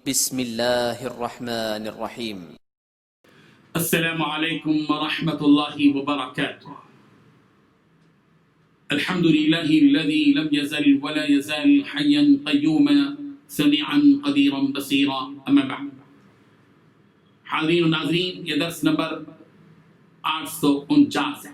بسم اللہ الرحمن الرحیم۔ السلام علیکم ورحمۃ اللہ وبرکاتہ۔ الحمد للہ الذی لم یزل ولا یزال حیا قیوما سمیعا قدیرا بصیرا، اما بعد۔ حاضرین و ناظرین، یہ درس نمبر 849 ہے،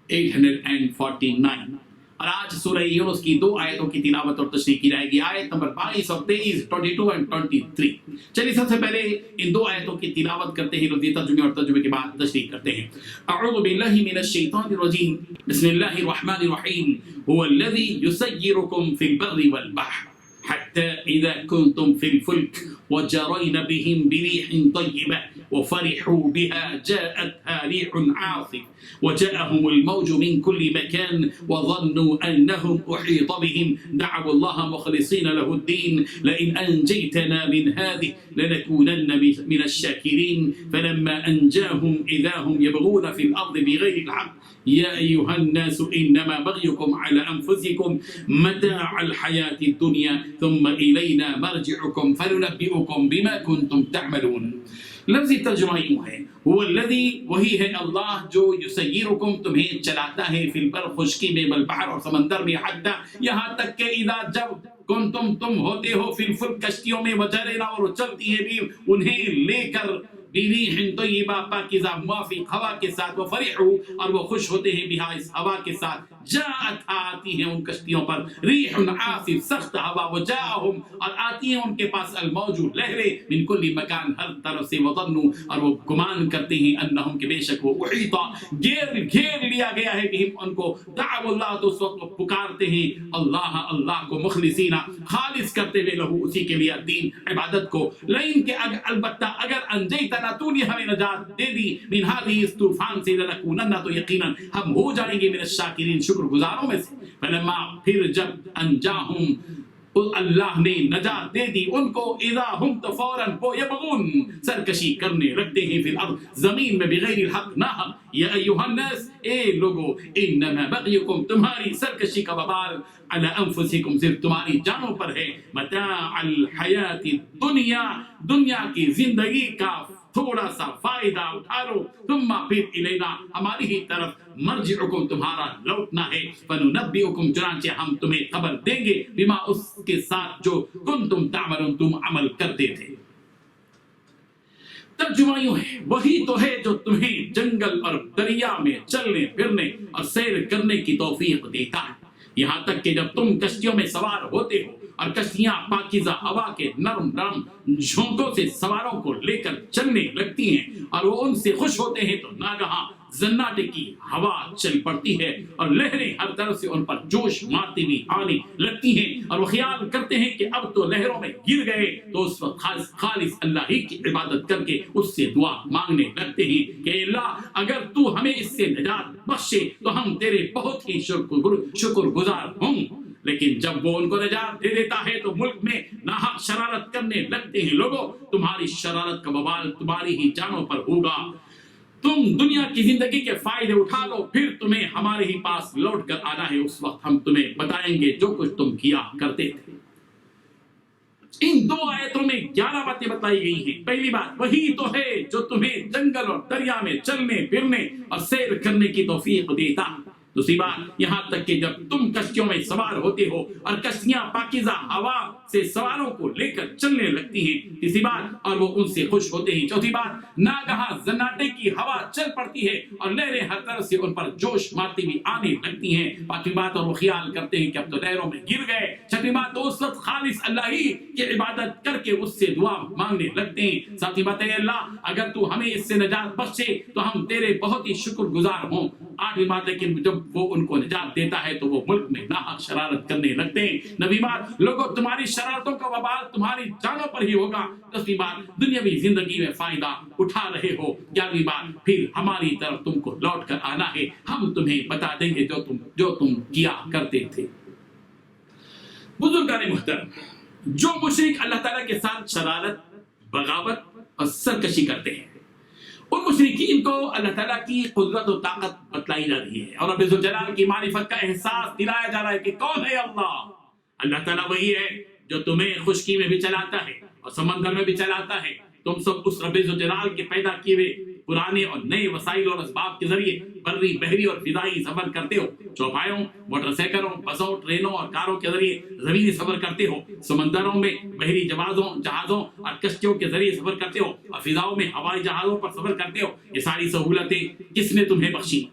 849، اور آج سورہ یونس کی 2 آیتوں کی تلاوت اور تشریح کی جائے گی، آیت نمبر 22 اور 23، 22 اور 23۔ چلیے سب سے پہلے ان 2 آیتوں کی تلاوت کرتے ہیں، لفظی ترجمے اور ترجمے کے بعد تشریح کرتے ہیں۔ اعوذ باللہ من الشیطان الرجیم، بسم اللہ الرحمن الرحیم۔ هو الذی یسیرکم فی البر والبحر حتى إذا كنتم في الفلك وجرين بهم بريح طيبة وفرحوا بها جاءتها ريح عاصف وجاءهم الموج من كل مكان وظنوا أنهم أحيط بهم دعوا الله مخلصين له الدين لئن أنجيتنا من هذه لنكونن من الشاكرين فلما أنجاهم إذا هم يبغون في الأرض بغير الحق يا أيها الناس إنما بغيكم على أنفسكم متاع الحياة الدنيا ثم إلينا مرجعكم فننبئكم بما كنتم تعملون۔ لفظی ترجمہ یوں ہے، هو الذی، وہی ہے اللہ جو یسیرکم، تمہیں چلاتا ہے، فی البر، خشکی میں، والبحر، اور سمندر میں، حتی، یہاں تک کہ اذا، جب، کنتم، تم ہوتے ہو، فی الفلک، کشتیوں میں، وجرنا، اور وہ چلتی ہے بھی انہیں لے کر، بریح طیبہ، پاکیزہ موافق ہوا کے ساتھ، وفرحوا، اور وہ خوش ہوتے ہیں بہا، اس ہوا کے ساتھ، جاءت، آتی ہیں ان کشتیوں پر، ریح عاصف، سخت ہوا، وجاءہم، اور آتی ہیں ان کے پاس، الموج، لہریں، من کل مکان، ہر طرف سے، وظنوا، اور وہ گمان کرتے ہیں، انہم، کہ بے شک وہ، احیطا، گھیر لیا گیا ہے، بہم، ان کو، دعوا اللہ، تو اس وقت وہ پکارتے ہیں اللہ، اللہ کو، مخلصین، خالص کرتے ہوئے، لہو، اسی کے لیے، دین، عبادت کو، لئن، کہ البتہ اگر انجیتنا، تو نے ہمیں نجات دے دی، من هذه، اس طوفان سے، لنکونن، تو یقیناً ہم ہو جائیں گے، من الشاکرین، شکر گزاروں میں سے، فلما، پھر جب، انجاہم، اللہ نے نجات دے دی ان کو، اذا ہم، تو فوراً وہ، یبغون، سرکشی کرنے لگتے ہیں، فی الارض، زمین میں، بغیر الحق، ناحق، یا ایھا الناس، اے لوگو، انما بغیکم، تمہاری سرکشی کا وبال، علی انفسکم، صرف تمہاری جانوں پر ہے، متاع الحیات الدنیا، دنیا کی زندگی کا تھوڑا سا فائدہ اٹھا لو، ثم، پھر، الینا، ہماری ہی طرف، مرجعکم، تمہارا لوٹنا ہے، فننبئکم، چنانچہ ہم تمہیں خبر دیں گے، بما، اس کے ساتھ جو کنتم تعملون، تم عمل کرتے تھے۔ ترجمہ یوں ہے، وہی تو ہے جو تمہیں جنگل اور دریا میں چلنے پھرنے اور سیر کرنے کی توفیق دیتا ہے، یہاں تک کہ جب تم کشتیوں میں سوار ہوتے ہو اور کشتیاں پاکیزہ ہوا کے نرم نرم جھونکوں سے سواروں کو لے کر چلنے لگتی ہیں اور وہ ان سے خوش ہوتے ہیں، تو ناگہاں زناٹے کی ہوا چل پڑتی ہے اور لہریں ہر طرف سے ان پر جوش مارتی ہوئی آنے لگتی ہیں، اور وہ خیال کرتے ہیں کہ اب تو لہروں میں گر گئے، تو اس وقت خالص اللہ ہی کی عبادت کر کے اس سے دعا مانگنے لگتے ہیں کہ اللہ، اگر تو ہمیں اس سے نجات بخشے تو ہم تیرے بہت ہی شکر گزار ہوں۔ لیکن جب وہ ان کو نجات دے دیتا ہے تو ملک میں ناحق شرارت کرنے لگتے ہیں۔ لوگوں، تمہاری شرارت کا وبال تمہاری ہی جانوں پر ہوگا، تم دنیا کی زندگی کے فائدے اٹھا لو، پھر تمہیں ہمارے ہی پاس لوٹ کر آنا ہے، اس وقت ہم تمہیں بتائیں گے جو کچھ تم کیا کرتے تھے۔ ان 2 آیتوں میں 11 باتیں بتائی گئی ہیں۔ پہلی بات، وہی تو ہے جو تمہیں جنگل اور دریا میں چلنے پھرنے اور سیر کرنے کی توفیق دیتا۔ دوسری بات، یہاں تک کہ جب تم کشتیوں میں سوار ہوتے ہو اور کشتیاں پاکیزہ ہوا سے سواروں کو لے کر چلنے لگتی ہیں۔ تیسری بات، اور وہ ان سے خوش ہوتے ہیں۔ چوتھی بات، ناگہاں زناٹے کی ہوا چل پڑتی ہے اور لہریں ہر طرف سے ان پر جوش مارتی ہوئی آنے لگتی ہیں۔ پانچویں بات، اور وہ خیال کرتے ہیں کہ اب تو لہروں میں گر گئے۔ چھٹی بات، تو اس وقت خالص اللہ ہی کی عبادت کر کے اس سے دعا مانگنے لگتے ہیں۔ ساتویں بات ہے، اللہ، اگر تو ہمیں اس سے نجات بخشے تو ہم تیرے بہت ہی شکر گزار ہوں۔ آٹھویں بات ہے کہ جب وہ ان کو نجات دیتا ہے تو وہ ملک میں ناحق شرارت کرنے لگتے ہیں۔ نویں بات، لوگوں، تمہاری شرارتوں کا وبال تمہاری جانوں پر ہی ہوگا۔ 10ویں بات، دنیاوی زندگی میں فائدہ اٹھا رہے ہو۔ 11ویں بات، پھر ہماری طرف تم کو لوٹ کر آنا ہے، ہم تمہیں بتا دیں گے جو تم کیا کرتے تھے۔ بزرگان محترم، جو مشرک اللہ تعالیٰ کے ساتھ شرارت، بغاوت اور سرکشی کرتے ہیں، ان مشرکین کو اللہ تعالیٰ کی قدرت و طاقت بتلائی جا رہی ہے اور رب ذوالجلال کی معرفت کا احساس دلایا جا رہا ہے کہ کون ہے اللہ۔ اللہ تعالیٰ وہی ہے جو تمہیں خشکی میں بھی چلاتا ہے اور سمندر میں بھی چلاتا ہے. تم سب اس رب ذو جلال کے پیدا کیے ہوئے پرانے اور نئے وسائل اور اسباب کے ذریعے بری بحری اور فضائی سفر کرتے ہو. چوپایوں، موٹر سائیکلوں، بسوں، ٹرینوں اور کاروں کے ذریعے زمینی سفر کرتے ہو. سمندروں میں بحری جہازوں اور کشتیوں کے ذریعے سفر کرتے ہو اور فضاؤں میں ہوائی جہازوں پر سفر کرتے ہو. یہ ساری سہولتیں کس نے تمہیں بخشی؟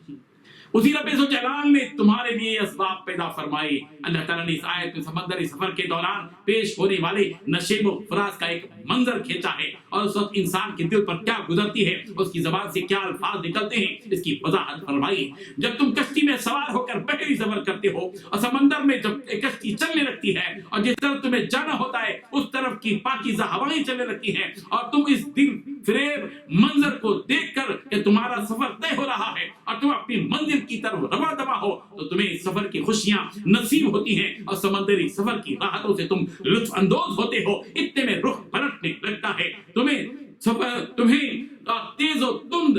اسی رب ذو جلال نے تمہارے لیے اسباب پیدا فرمائے. اللہ تعالیٰ نے اس آیت میں سمندری سفر کے دوران پیش ہونے والے نشیب و فراز کا ایک منظر کھینچا ہے اور اس وقت انسان کے دل پر کیا گزرتی ہے، اس کی زبان سے کیا الفاظ نکلتے ہیں، اس کی وضاحت فرمائی. جب تم کشتی میں سوار ہو کر بحری سفر کرتے ہو اور سمندر میں جب کشتی چلنے لگتی ہے اور جس طرف تمہیں جانا ہوتا ہے اس طرف کی پاکیزہ ہوائیں چلنے لگتی ہیں اور تم اس دل فریب منظر کو دیکھ کر کہ تمہارا سفر طے ہو رہا ہے اور تم اپنی منزل کی طرف رواں دوا ہو، تو تمہیں سفر کی خوشیاں نصیب ہوتی ہیں اور سمندری سفر کی راحتوں سے تم لطف اندوز ہوتے ہو. اتنے میں رخ پلٹنے لگتا ہے، تمہیں تیز و تند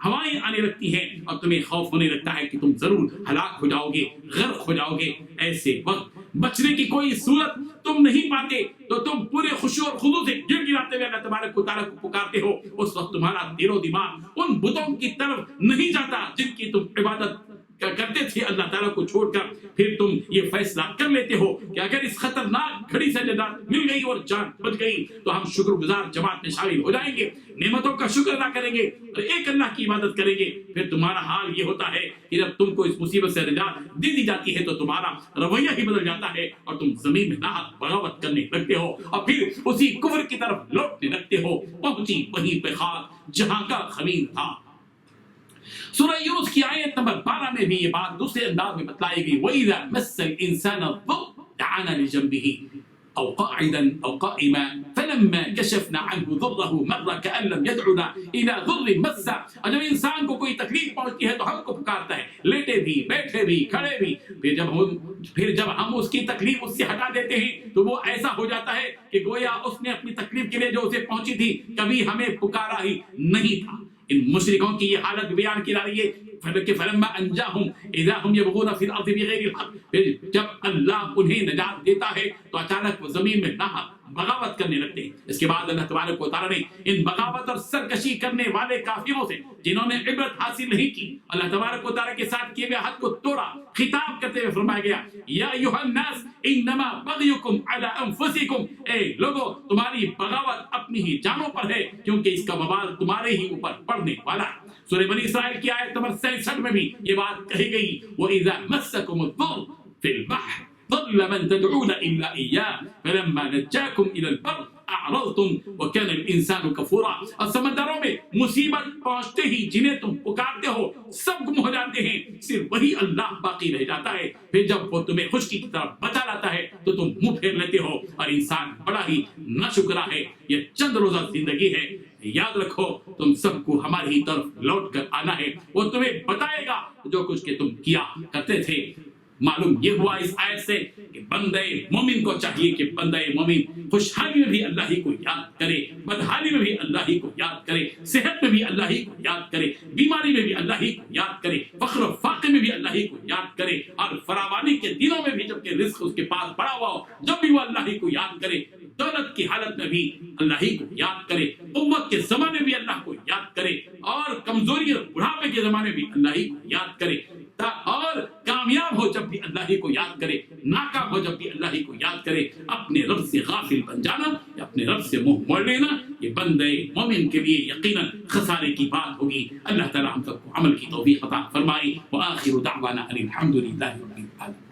ہوائیں آنے لگتی ہیں اور تمہیں خوف ہونے لگتا ہے کہ تم ضرور ہلاک ہو جاؤ گے، غرق ہو جاؤ گے. ایسے وقت بچنے کی کوئی صورت تم نہیں پاتے تو تم پورے خشوع اور خضوع سے گر گراتے ہوئے اللہ تبارک و تعالیٰ کو پکارتے ہو. اس وقت تمہارا دل و دماغ ان بتوں کی طرف نہیں جاتا جن کی تم عبادت کرتے تھے اللہ تعالیٰ کو چھوڑ کر. پھر تم یہ فیصلہ کر لیتے ہو کہ اگر اس خطرناک گھڑی سے نجات مل گئی اور جان بچ گئی تو ہم شکر گزار جماعت میں شامل ہو جائیں گے، نعمتوں کا شکر ادا کریں گے اور ایک اللہ کی عبادت کریں گے. پھر تمہارا حال یہ ہوتا ہے کہ جب تم کو اس مصیبت سے نجات دے دی جاتی ہے تو تمہارا رویہ ہی بدل جاتا ہے اور تم زمین میں ناحق بغاوت کرنے لگتے ہو اور پھر اسی کفر کی طرف لوٹنے لگتے ہو. پہنچی وہیں پہ خاک جہاں کا خمیر تھا. سورہ یونس کی آیت نمبر 12 میں بھی یہ بات دوسرے انداز میں بتلائی گئی. وَإِذَا مَسَّ الْإِنسَانَ الضُّرُّ دَعَانَا لِجَنبِهِ أو قاعدا أو قائما فلما كشفنا عنه ضره مر كأن لم يدعنا إلى ضر مسه. اور جب انسان کو کوئی تکلیف پہنچتی ہے تو ہم کو پکارتا ہے، لیٹے بھی، بیٹھے بھی، کھڑے بھی. پھر جب ہم اس کی تکلیف اس سے ہٹا دیتے ہیں تو وہ ایسا ہو جاتا ہے کہ گویا اس نے اپنی تکلیف کے لیے جو اسے پہنچی تھی کبھی ہمیں پکارا ہی نہیں تھا. ان مشرکوں کی یہ حالت بیان کی جا رہی ہے کہ فلما انجاهم اذا هم يبغون في الارض بغير الحق. پھر جب اللہ انہیں نجات دیتا ہے تو اچانک وہ زمین میں ناحق بغاوت کرنے لگتے ہیں. اس کے بعد اللہ تبارک و تعالیٰ نے ان بغاوت اور سرکشی کرنے والے کافروں سے جنہوں نے عبرت حاصل نہیں کی اللہ تبارک و تعالیٰ کے ساتھ کیے ہوئے عہد کو توڑا خطاب کرتے ہوئے فرمایا گیا یا ایھا الناس انما بغیکم علی انفسکم. اے لوگو تمہاری بغاوت اپنی ہی جانوں پر ہے کیونکہ اس کا وبال تمہارے ہی اوپر پڑنے والا ہے. سورہ بنی اسرائیل کی آیت نمبر 66 میں بھی یہ بات کہی گئی وَإِذَا مَسَّكُمُ الضُّرُّ فِي الْبَحْرِ ضَلَّ مَن تَدْعُونَ إِلَّا إِيَّاهُ فَلَمَّا نَجَّاكُمْ إِلَى الْبَرِّ أَعْرَضْتُمْ وَكَانَ الْإِنسَانُ كَفُورًا. اور سمندروں میں مصیبت پہنچتے ہی جنہیں تم پکارتے ہو سب گم ہو جاتے ہیں، صرف وہی اللہ باقی رہ جاتا ہے. پھر جب وہ تمہیں خشکی کی طرف بچا لاتا ہے تو تم منہ پھیر لیتے ہو اور انسان بڑا ہی ناشکرا ہے. یہ چند روزہ زندگی ہے، یاد رکھو تم سب کو ہماری طرف لوٹ کر آنا ہے. وہ تمہیں بتائے گا جو کچھ کہ تم کیا کرتے تھے. معلوم یہ ہوا اس آیت سے کہ بندے مومن کو چاہیے کہ بندے مومن خوشحالی میں بھی اللہ ہی کو یاد کرے، بدحالی میں بھی اللہ ہی کو یاد کرے، صحت میں بھی اللہ ہی کو یاد کرے، بیماری میں بھی اللہ ہی کو یاد کرے، فقر و فاقے میں بھی اللہ ہی کو یاد کرے، اور فراوانی کے دنوں میں بھی جبکہ رزق اس کے پاس پڑا ہوا ہو جب بھی وہ اللہ ہی کو یاد کرے، دولت کی حالت میں بھی اللہ ہی کو یاد کرے، قوت کے زمانے میں بھی اللہ کو یاد کرے، اور کمزوری اور بڑھاپے کے زمانے میں بھی اللہ ہی کو یاد کرے، اور کامیاب ہو جب بھی اللہ ہی کو یاد کرے، ناکام ہو جب بھی اللہ ہی کو یاد کرے. اپنے رب سے غافل بن جانا یا اپنے رب سے منہ موڑ لینا یہ بندے مومن کے لیے یقیناً خسارے کی بات ہوگی. اللہ تعالی ہم سب کو عمل کی توفیق عطا فرمائے. وآخر دعوانا ان الحمد للہ رب العالمین.